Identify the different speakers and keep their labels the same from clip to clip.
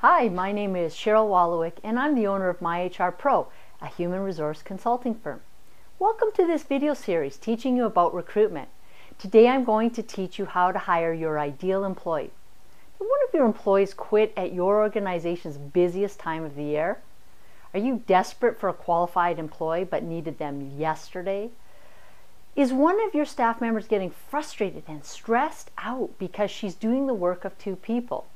Speaker 1: Hi, my name is Cheryl Walowick and I'm the owner of MyHR Pro, a human resource consulting firm. Welcome to this video series teaching you about recruitment. Today I'm going to teach you how to hire your ideal employee. Did one of your employees quit at your organization's busiest time of the year? Are you desperate for a qualified employee but needed them yesterday? Is one of your staff members getting frustrated and stressed out because she's doing the work of two people?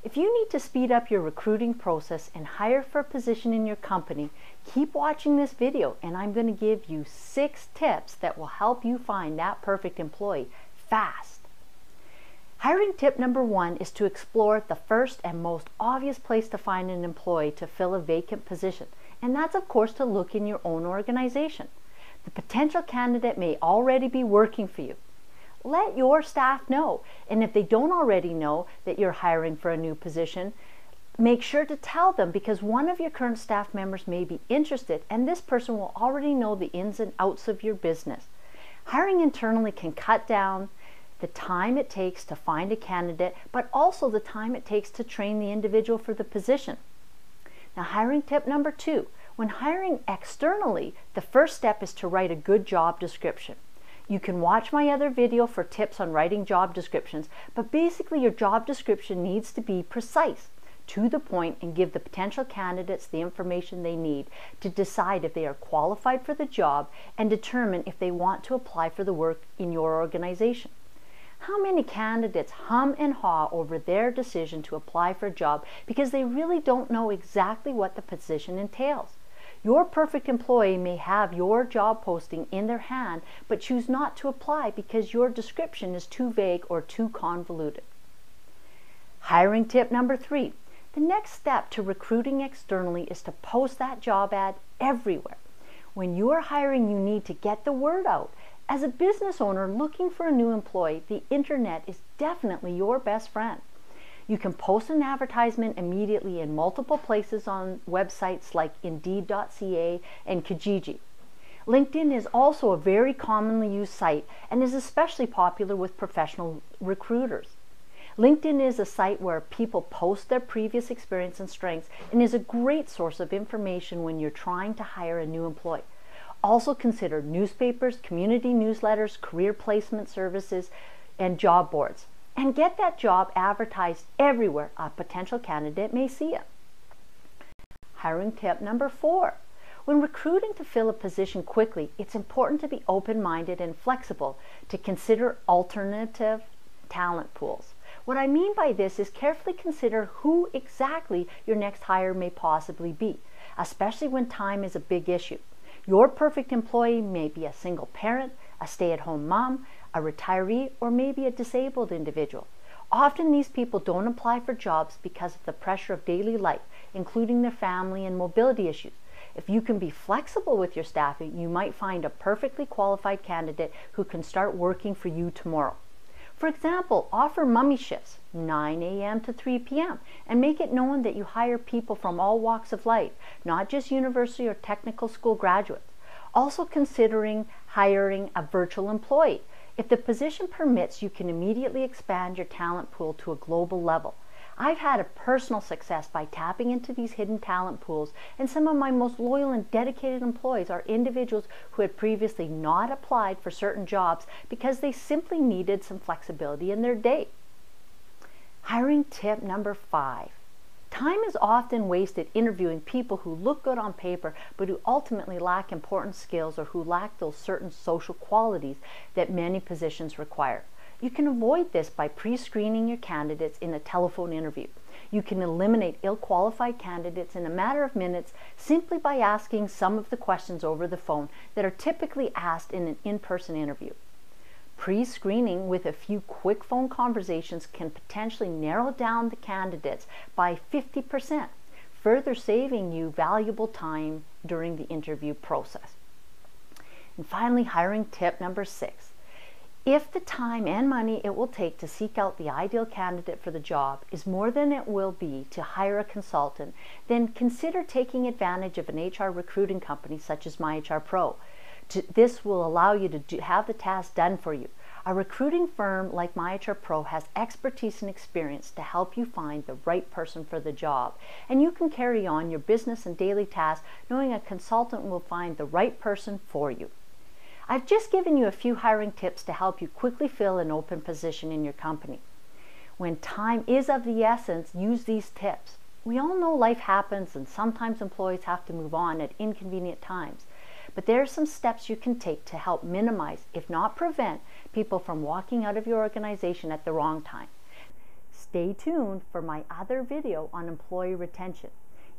Speaker 1: If you need to speed up your recruiting process and hire for a position in your company, keep watching this video and I'm going to give you 6 tips that will help you find that perfect employee fast. Hiring tip number 1 is to explore the first and most obvious place to find an employee to fill a vacant position, and that's of course to look in your own organization. The potential candidate may already be working for you. Let your staff know, and if they don't already know that you're hiring for a new position, make sure to tell them, because one of your current staff members may be interested and this person will already know the ins and outs of your business. Hiring internally can cut down the time it takes to find a candidate, but also the time it takes to train the individual for the position. Now, hiring tip number 2, when hiring externally, the first step is to write a good job description. You can watch my other video for tips on writing job descriptions, but basically your job description needs to be precise, to the point, and give the potential candidates the information they need to decide if they are qualified for the job and determine if they want to apply for the work in your organization. How many candidates hum and haw over their decision to apply for a job because they really don't know exactly what the position entails? Your perfect employee may have your job posting in their hand but choose not to apply because your description is too vague or too convoluted. Hiring tip number 3. The next step to recruiting externally is to post that job ad everywhere. When you are hiring, you need to get the word out. As a business owner looking for a new employee, the internet is definitely your best friend. You can post an advertisement immediately in multiple places on websites like Indeed.ca and Kijiji. LinkedIn is also a very commonly used site and is especially popular with professional recruiters. LinkedIn is a site where people post their previous experience and strengths and is a great source of information when you're trying to hire a new employee. Also consider newspapers, community newsletters, career placement services, and job boards. And get that job advertised everywhere a potential candidate may see it. Hiring tip number 4. When recruiting to fill a position quickly, it's important to be open-minded and flexible to consider alternative talent pools. What I mean by this is carefully consider who exactly your next hire may possibly be, especially when time is a big issue. Your perfect employee may be a single parent, a stay-at-home mom, a retiree, or maybe a disabled individual. Often these people don't apply for jobs because of the pressure of daily life, including their family and mobility issues. If you can be flexible with your staffing, you might find a perfectly qualified candidate who can start working for you tomorrow. For example, offer mummy shifts, 9 a.m. to 3 p.m., and make it known that you hire people from all walks of life, not just university or technical school graduates. Also considering hiring a virtual employee. If the position permits, you can immediately expand your talent pool to a global level. I've had a personal success by tapping into these hidden talent pools, and some of my most loyal and dedicated employees are individuals who had previously not applied for certain jobs because they simply needed some flexibility in their day. Hiring tip number 5. Time is often wasted interviewing people who look good on paper but who ultimately lack important skills or who lack those certain social qualities that many positions require. You can avoid this by pre-screening your candidates in a telephone interview. You can eliminate ill-qualified candidates in a matter of minutes simply by asking some of the questions over the phone that are typically asked in an in-person interview. Pre-screening with a few quick phone conversations can potentially narrow down the candidates by 50%, further saving you valuable time during the interview process. And finally, hiring tip number 6. If the time and money it will take to seek out the ideal candidate for the job is more than it will be to hire a consultant, then consider taking advantage of an HR recruiting company such as MyHR Pro. This will allow you to have the task done for you. A recruiting firm like MyHR Pro has expertise and experience to help you find the right person for the job, and you can carry on your business and daily tasks knowing a consultant will find the right person for you. I've just given you a few hiring tips to help you quickly fill an open position in your company. When time is of the essence, use these tips. We all know life happens and sometimes employees have to move on at inconvenient times. But there are some steps you can take to help minimize, if not prevent, people from walking out of your organization at the wrong time. Stay tuned for my other video on employee retention.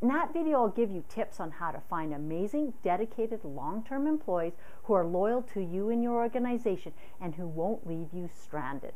Speaker 1: In that video, I'll give you tips on how to find amazing, dedicated, long-term employees who are loyal to you and your organization and who won't leave you stranded.